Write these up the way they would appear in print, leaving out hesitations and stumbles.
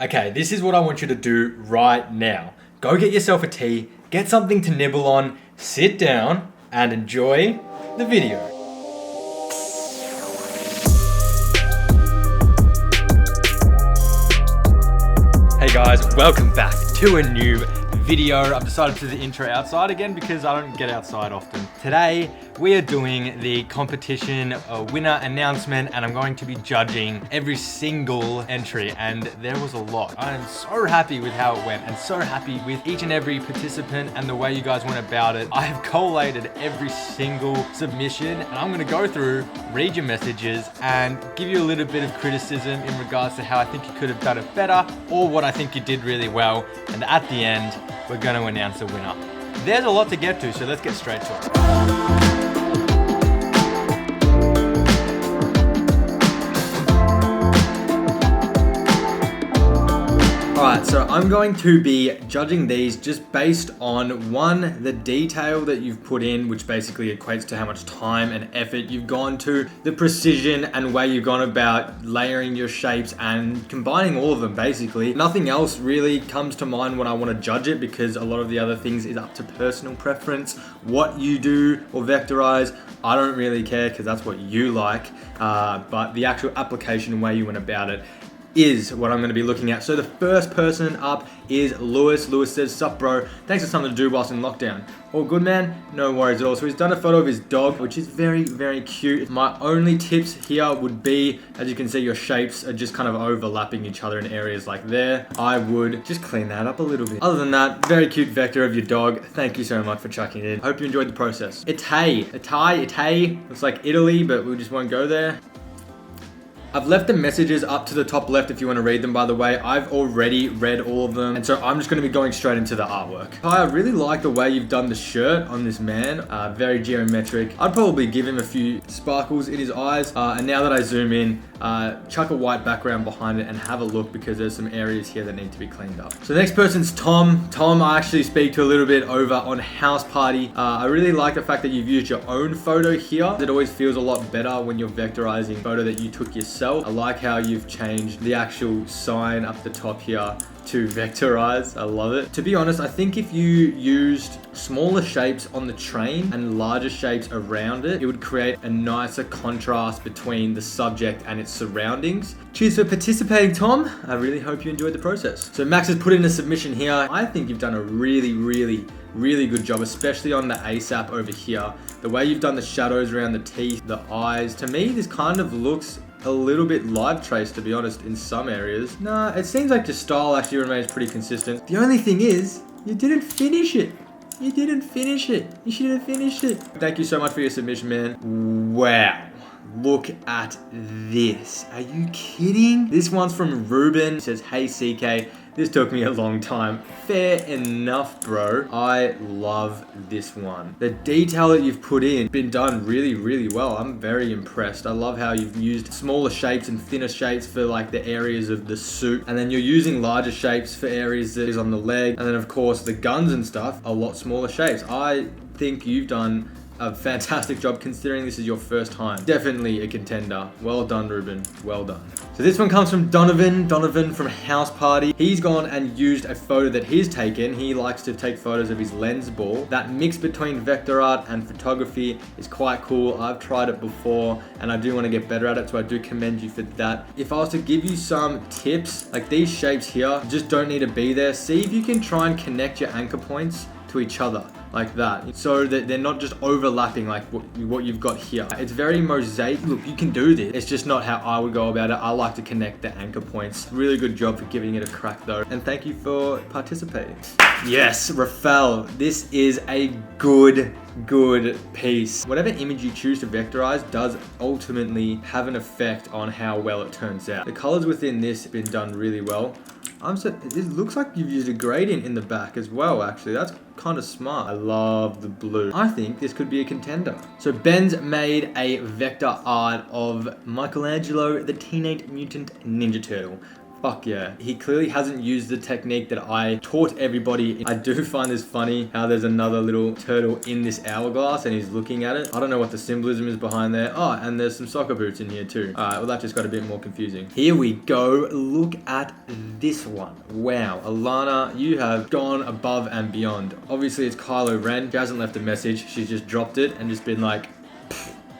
Okay, this is what I want you to do right now. Go get yourself a tea, get something to nibble on, sit down, and enjoy the video. Hey guys, welcome back to a new video. I've decided to do the intro outside again because I don't get outside often. Today, we are doing the competition winner announcement, and I'm going to be judging every single entry, and there was a lot. I am so happy with how it went and so happy with each and every participant and the way you guys went about it. I have collated every single submission, and I'm gonna go through, read your messages, and give you a little bit of criticism in regards to how I think you could have done it better, or what I think you did really well. And at the end, we're gonna announce the winner. There's a lot to get to, so let's get straight to it. Alright, so I'm going to be judging these just based on one, the detail that you've put in, which basically equates to how much time and effort you've gone to, the precision and way you've gone about layering your shapes and combining all of them basically. Nothing else really comes to mind when I want to judge it, because a lot of the other things is up to personal preference. What you do or vectorize, I don't really care because that's what you like, but the actual application and way you went about it is what I'm going to be looking at. So the first person up is Lewis. Lewis says, "Sup bro, thanks for something to do whilst in lockdown." All good, man? No worries at all. So he's done a photo of his dog, which is very, very cute. My only tips here would be, as you can see, your shapes are just kind of overlapping each other in areas like there. I would just clean that up a little bit. Other than that, very cute vector of your dog. Thank you so much for chucking it in. Hope you enjoyed the process. Italy. Looks like Italy, but we just won't go there. I've left the messages up to the top left if you want to read them, by the way. I've already read all of them, and so I'm just going to be going straight into the artwork. I really like the way you've done the shirt on this man. Very geometric. I'd probably give him a few sparkles in his eyes. And now that I zoom in, chuck a white background behind it and have a look, because there's some areas here that need to be cleaned up. So the next person's Tom. Tom, I actually speak to a little bit over on House Party. I really like the fact that you've used your own photo here. It always feels a lot better when you're vectorizing a photo that you took yourself. I like how you've changed the actual sign up the top here to vectorize. I love it. To be honest, I think if you used smaller shapes on the train and larger shapes around it, it would create a nicer contrast between the subject and its surroundings. Cheers for participating, Tom. I really hope you enjoyed the process. So Max has put in a submission here. I think you've done a really good job, especially on the ASAP over here. The way you've done the shadows around the teeth, the eyes. To me, this kind of looks a little bit live traced, to be honest, in some areas. Nah, it seems like your style actually remains pretty consistent. The only thing is, you didn't finish it. You didn't finish it. You should have finished it. Thank you so much for your submission, man. Wow. Look at this. Are you kidding? This one's from Reuben. It says, "Hey CK, this took me a long time." Fair enough, bro. I love this one. The detail that you've put in, been done really well. I'm very impressed. I love how you've used smaller shapes and thinner shapes for like the areas of the suit. And then you're using larger shapes for areas that is on the leg. And then of course the guns and stuff, a lot smaller shapes. I think you've done a fantastic job considering this is your first time. Definitely a contender. Well done, Reuben. Well done. So this one comes from Donovan. Donovan from House Party. He's gone and used a photo that he's taken. He likes to take photos of his lens ball. That mix between vector art and photography is quite cool. I've tried it before and I do want to get better at it, so I do commend you for that. If I was to give you some tips, like these shapes here just don't need to be there. See if you can try and connect your anchor points to each other like that, so that they're not just overlapping like what you've got here. It's very mosaic. Look, you can do this. It's just not how I would go about it. I like to connect the anchor points. Really good job for giving it a crack though, and thank you for participating. Yes, Rafael, this is a good piece. Whatever image you choose to vectorize does ultimately have an effect on how well it turns out. The colors within this have been done really well. It looks like you've used a gradient in the back as well, actually. That's kind of smart. I love the blue. I think this could be a contender. So Ben's made a vector art of Michelangelo, the Teenage Mutant Ninja Turtle. Fuck yeah. He clearly hasn't used the technique that I taught everybody. I do find this funny how there's another little turtle in this hourglass and he's looking at it. I don't know what the symbolism is behind there. Oh, and there's some soccer boots in here too. All right, well that just got a bit more confusing. Here we go. Look at this one. Wow, Alana, you have gone above and beyond. Obviously it's Kylo Ren. She hasn't left a message. She's just dropped it and just been like,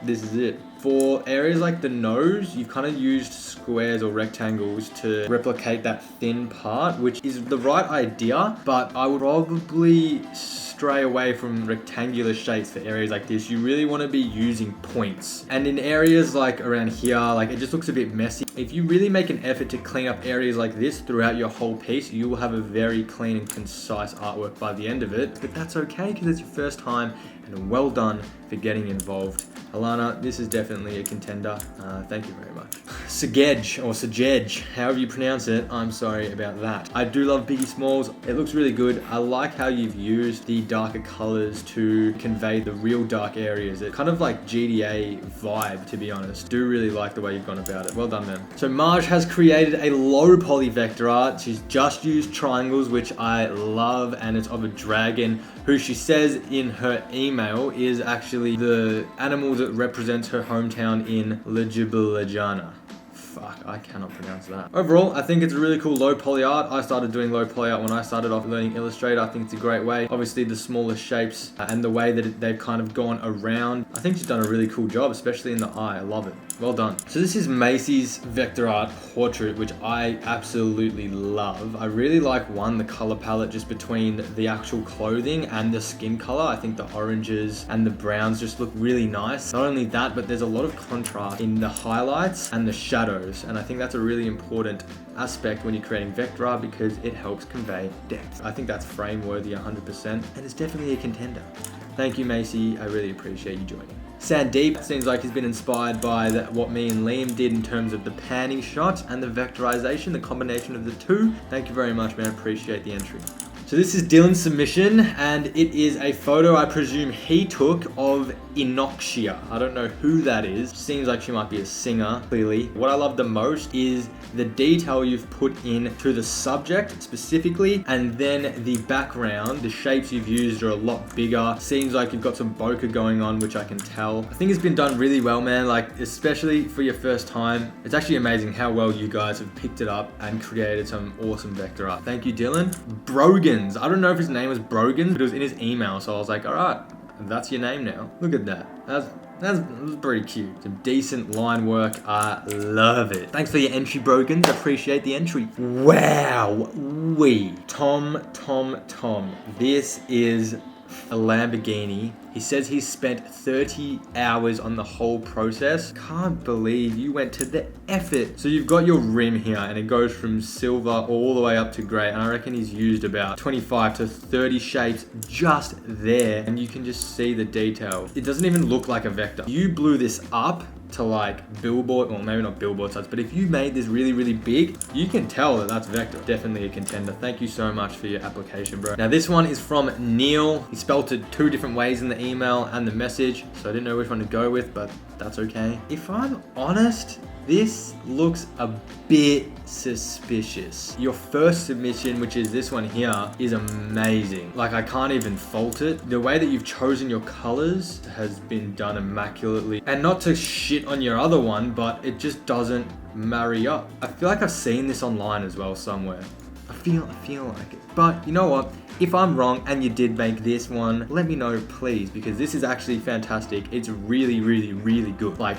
this is it. For areas like the nose, you've kind of used squares or rectangles to replicate that thin part, which is the right idea, but I would probably stray away from rectangular shapes for areas like this. You really want to be using points. And in areas like around here, like it just looks a bit messy. If you really make an effort to clean up areas like this throughout your whole piece, you will have a very clean and concise artwork by the end of it. But that's okay because it's your first time, and well done for getting involved. Alana, this is definitely a contender. Thank you very much. Sagej, or Sagej, however you pronounce it, I'm sorry about that. I do love Biggie Smalls. It looks really good. I like how you've used the darker colors to convey the real dark areas. It kind of like GDA vibe, to be honest. Do really like the way you've gone about it. Well done, man. So Marge has created a low poly vector art. She's just used triangles, which I love, and it's of a dragon who she says in her email is actually the animal that represents her hometown in Ljubljana. Fuck, I cannot pronounce that. Overall, I think it's a really cool low poly art. I started doing low poly art when I started off learning Illustrator. I think it's a great way. Obviously, the smaller shapes and the way that they've kind of gone around. I think she's done a really cool job, especially in the eye. I love it. Well done. So this is Macy's vector art portrait, which I absolutely love. I really like the color palette just between the actual clothing and the skin color. I think the oranges and the browns just look really nice. Not only that, but there's a lot of contrast in the highlights and the shadows. And I think that's a really important aspect when you're creating vector art because it helps convey depth. I think that's frame worthy 100% and it's definitely a contender. Thank you, Macy. I really appreciate you joining. Sandeep seems like he's been inspired by what me and Liam did in terms of the panning shot and the vectorization, the combination of the two. Thank you very much, man. Appreciate the entry. So this is Dylan's submission, and it is a photo I presume he took of Inoxia. I don't know who that is. Seems like she might be a singer, clearly. What I love the most is the detail you've put in to the subject specifically, and then the background, the shapes you've used are a lot bigger. Seems like you've got some bokeh going on, which I can tell. I think it's been done really well, man, like especially for your first time. It's actually amazing how well you guys have picked it up and created some awesome vector art. Thank you, Dylan. Brogans. I don't know if his name was Brogans, but it was in his email, so I was like, all right, that's your name now. Look at that. That's pretty cute. Some decent line work. I love it. Thanks for your entry, Brogans. Appreciate the entry. Wow. Tom. This is a Lamborghini. He says he's spent 30 hours on the whole process. Can't believe you went to the effort. So you've got your rim here and it goes from silver all the way up to grey. And I reckon he's used about 25 to 30 shapes just there. And you can just see the detail. It doesn't even look like a vector. You blew this up to like billboard, well maybe not billboard size, but if you made this really, really big, you can tell that that's vector. Definitely a contender. Thank you so much for your application, bro. Now this one is from Neil. He spelled it 2 different ways in the email and the message, so I didn't know which one to go with, but that's okay. If I'm honest, this looks a bit suspicious. Your first submission, which is this one here, is amazing. Like I can't even fault it. The way that you've chosen your colors has been done immaculately. And not to shit on your other one, but it just doesn't marry up. I feel like I've seen this online as well somewhere. I feel like it. But you know what? If I'm wrong and you did make this one, let me know please, because this is actually fantastic. It's really, really, really good. Like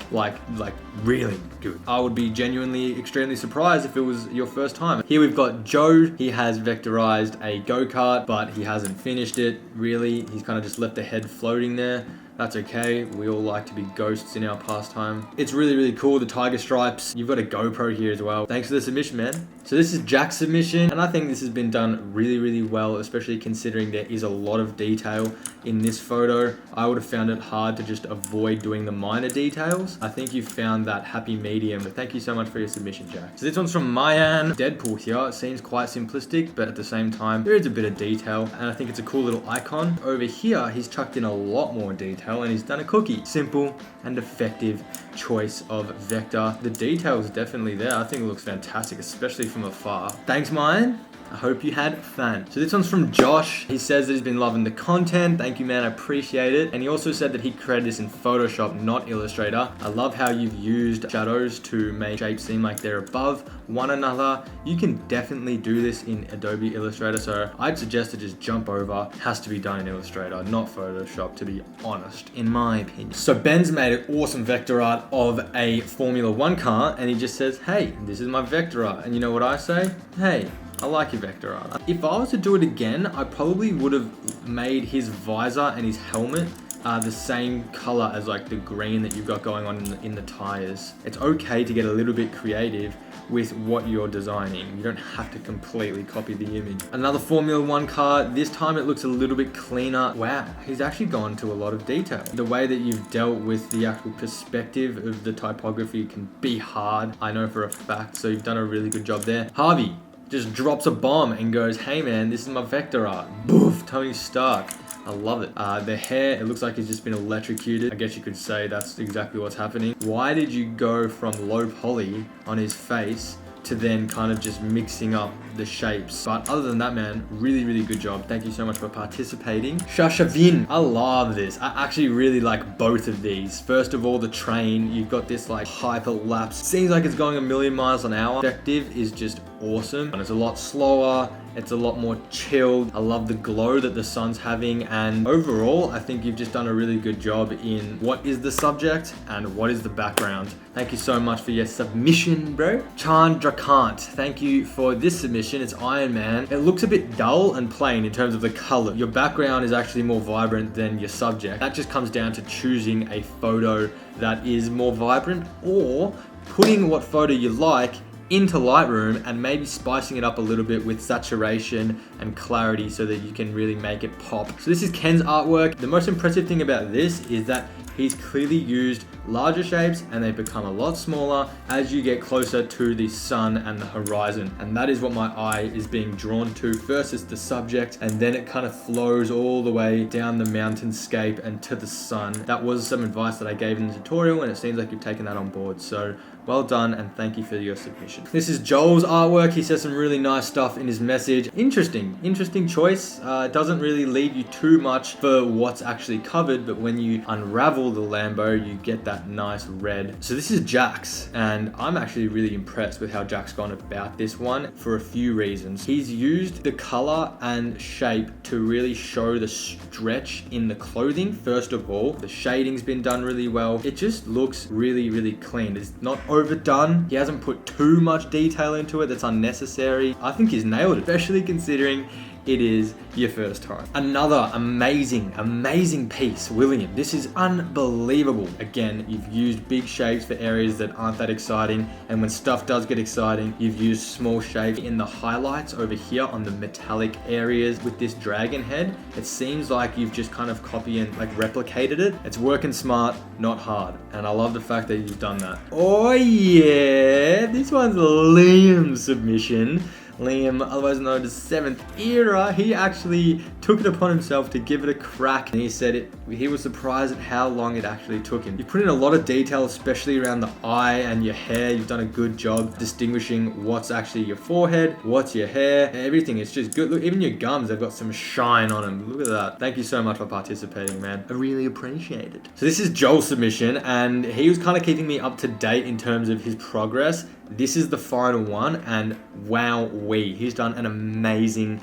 really good. I would be genuinely extremely surprised if it was your first time. Here we've got Joe. He has vectorized a go-kart, but he hasn't finished it really. He's kind of just left the head floating there. That's okay. We all like to be ghosts in our pastime. It's really, really cool. The tiger stripes. You've got a GoPro here as well. Thanks for the submission, man. So this is Jack's submission, and I think this has been done really, really well, especially considering there is a lot of detail in this photo. I would have found it hard to just avoid doing the minor details. I think you found that happy medium. But thank you so much for your submission, Jack. So this one's from Mayan. Deadpool here. It seems quite simplistic, but at the same time, there is a bit of detail, and I think it's a cool little icon. Over here, he's chucked in a lot more detail, and he's done a cookie. Simple and effective choice of vector. The detail is definitely there. I think it looks fantastic, especially from afar. Thanks, mine. I hope you had fun. So this one's from Josh. He says that he's been loving the content. Thank you, man. I appreciate it. And he also said that he created this in Photoshop, not Illustrator. I love how you've used shadows to make shapes seem like they're above one another. You can definitely do this in Adobe Illustrator. So I'd suggest to just jump over. It has to be done in Illustrator, not Photoshop, to be honest, in my opinion. So Ben's made an awesome vector art of a Formula One car. And he just says, hey, this is my vector art. And you know what I say? Hey, I like your vector art. If I was to do it again, I probably would have made his visor and his helmet the same color as like the green that you've got going on in the tires. It's okay to get a little bit creative with what you're designing. You don't have to completely copy the image. Another Formula One car, this time it looks a little bit cleaner. Wow, he's actually gone to a lot of detail. The way that you've dealt with the actual perspective of the typography can be hard, I know for a fact, so you've done a really good job there. Harvey just drops a bomb and goes, hey man, this is my vector art. Boof, Tony Stark. I love it. The hair, it looks like it's just been electrocuted. I guess you could say that's exactly what's happening. Why did you go from low poly on his face to then kind of just mixing up the shapes? But other than that, man, really, really good job. Thank you so much for participating. Shashavin, I love this. I actually really like both of these. First of all, the train, you've got this like hyperlapse. Seems like it's going a million miles an hour. Perspective is just awesome. And it's a lot slower. It's a lot more chilled. I love the glow that the sun's having. And overall, I think you've just done a really good job in what is the subject and what is the background. Thank you so much for your submission, bro. Chandrakant, thank you for this submission. It's Iron Man. It looks a bit dull and plain in terms of the color. Your background is actually more vibrant than your subject. That just comes down to choosing a photo that is more vibrant or putting what photo you like into Lightroom and maybe spicing it up a little bit with saturation and clarity so that you can really make it pop. So this is Ken's artwork. The most impressive thing about this is that he's clearly used larger shapes and they become a lot smaller as you get closer to the sun and the horizon. And that is what my eye is being drawn to. First it's the subject and then it kind of flows all the way down the mountainscape and to the sun. That was some advice that I gave in the tutorial and it seems like you've taken that on board. So well done and thank you for your submission. This is Joel's artwork. He says some really nice stuff in his message. Interesting choice. It doesn't really leave you too much for what's actually covered, but when you unravel the Lambo, you get that nice red. So this is Jack's, and I'm actually really impressed with how Jack's gone about this one for a few reasons. He's used the color and shape to really show the stretch in the clothing. First of all, the shading's been done really well. It just looks really, really clean. It's not overdone. He hasn't put too much detail into it that's unnecessary. I think he's nailed it, especially considering it is your first time. Another amazing piece, William. This is unbelievable. Again, you've used big shapes for areas that aren't that exciting, and when stuff does get exciting, you've used small shapes in the highlights over here on the metallic areas with this dragon head. It seems like you've just kind of copied and like replicated it. It's working smart, not hard. And I love the fact that you've done that. Oh yeah, this one's Liam's submission. Liam, otherwise known as 7th Era, he actually took it upon himself to give it a crack. And he said he was surprised at how long it actually took him. You put in a lot of detail, especially around the eye and your hair. You've done a good job distinguishing what's actually your forehead, what's your hair, everything. It's just good. Look, even your gums, they've got some shine on them. Look at that. Thank you so much for participating, man. I really appreciate it. So this is Joel's submission, and he was kind of keeping me up to date in terms of his progress. This is the final one, and wow-wee, he's done an amazing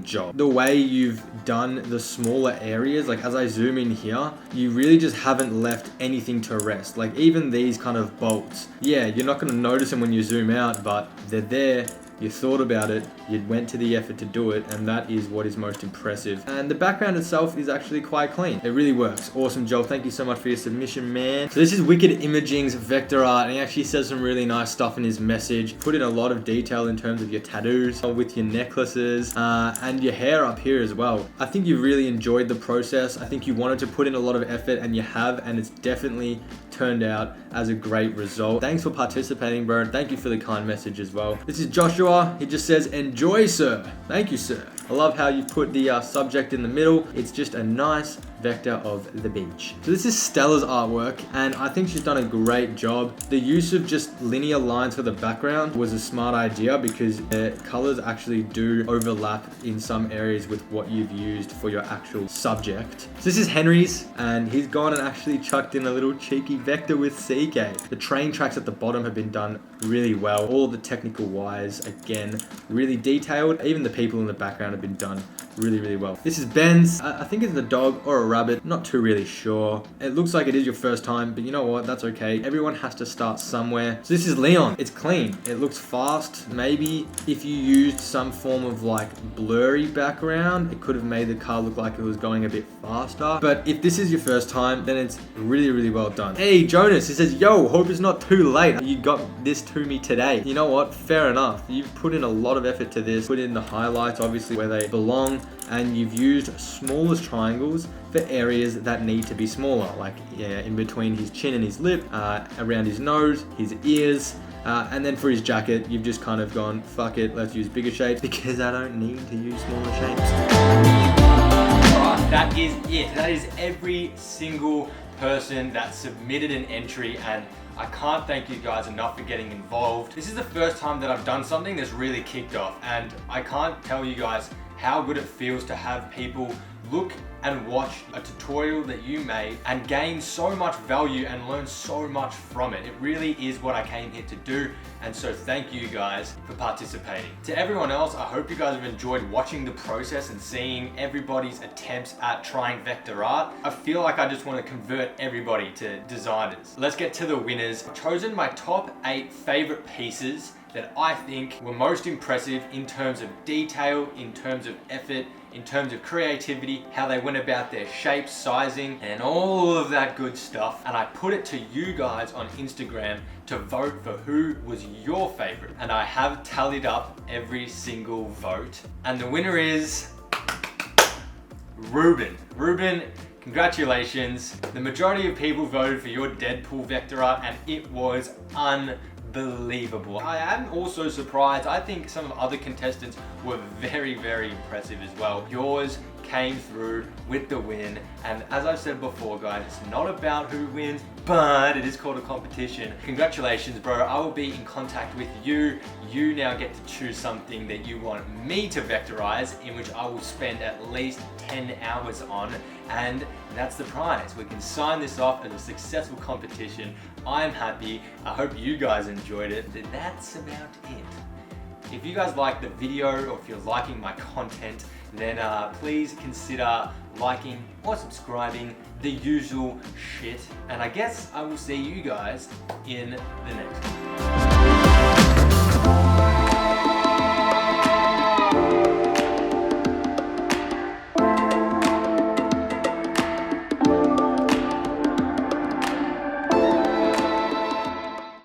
job. The way you've done the smaller areas, like as I zoom in here, you really just haven't left anything to rest. Like even these kind of bolts, yeah, you're not going to notice them when you zoom out, but they're there. You thought about it, you went to the effort to do it, and that is what is most impressive. And the background itself is actually quite clean. It really works. Awesome, Joel. Thank you so much for your submission, man. So this is Wikid Imaging's vector art, and he actually says some really nice stuff in his message. Put in a lot of detail in terms of your tattoos, with your necklaces, and your hair up here as well. I think you really enjoyed the process. I think you wanted to put in a lot of effort, and you have, and it's definitely turned out as a great result. Thanks for participating, bro. Thank you for the kind message as well. This is Joshua. He just says, enjoy, sir. Thank you, sir. I love how you put the subject in the middle. It's just a nice vector of the beach. So this is Stella's artwork, and I think she's done a great job. The use of just linear lines for the background was a smart idea because the colors actually do overlap in some areas with what you've used for your actual subject. So this is Henry's, and he's gone and actually chucked in a little cheeky vector with CK. The train tracks at the bottom have been done really well. All the technical wise, again, really detailed. Even the people in the background have been done really well. This is Ben's. I think it's a dog or a rabbit, not too really sure. It looks like it is your first time, but you know what, that's okay. Everyone has to start somewhere. So this is Leon. It's clean, it looks fast. Maybe if you used some form of like blurry background, it could have made the car look like it was going a bit faster. But if this is your first time, then it's really well done. Hey Jonas, he says, yo, hope it's not too late. You got this to me today. You know what, fair enough. You've put in a lot of effort to this. Put in the highlights, obviously where they belong, and you've used smallest triangles for areas that need to be smaller, like in between his chin and his lip, around his nose, his ears, and then for his jacket, you've just kind of gone, fuck it, let's use bigger shapes because I don't need to use smaller shapes. Alright, that is it. That is every single person that submitted an entry, and I can't thank you guys enough for getting involved. This is the first time that I've done something that's really kicked off, and I can't tell you guys how good it feels to have people look and watch a tutorial that you made and gain so much value and learn so much from it. It really is what I came here to do, and so thank you guys for participating. To everyone else, I hope you guys have enjoyed watching the process and seeing everybody's attempts at trying vector art. I feel like I just want to convert everybody to designers. Let's get to the winners. I've chosen my top 8 favorite pieces that I think were most impressive in terms of detail, in terms of effort, in terms of creativity, how they went about their shapes, sizing, and all of that good stuff. And I put it to you guys on Instagram to vote for who was your favorite. And I have tallied up every single vote. And the winner is Reuben. Reuben, congratulations. The majority of people voted for your Deadpool vector art, and it was unbelievable. I am also surprised. I think some of other contestants were very impressive as well. Yours came through with the win, and as I've said before guys, it's not about who wins, but it is called a competition. Congratulations bro, I will be in contact with you. You now get to choose something that you want me to vectorize, in which I will spend at least 10 hours on, and that's the prize. We can sign this off as a successful competition. I'm happy, I hope you guys enjoyed it, but that's about it. If you guys like the video, or if you're liking my content, then please consider liking or subscribing, the usual shit. And I guess I will see you guys in the next one.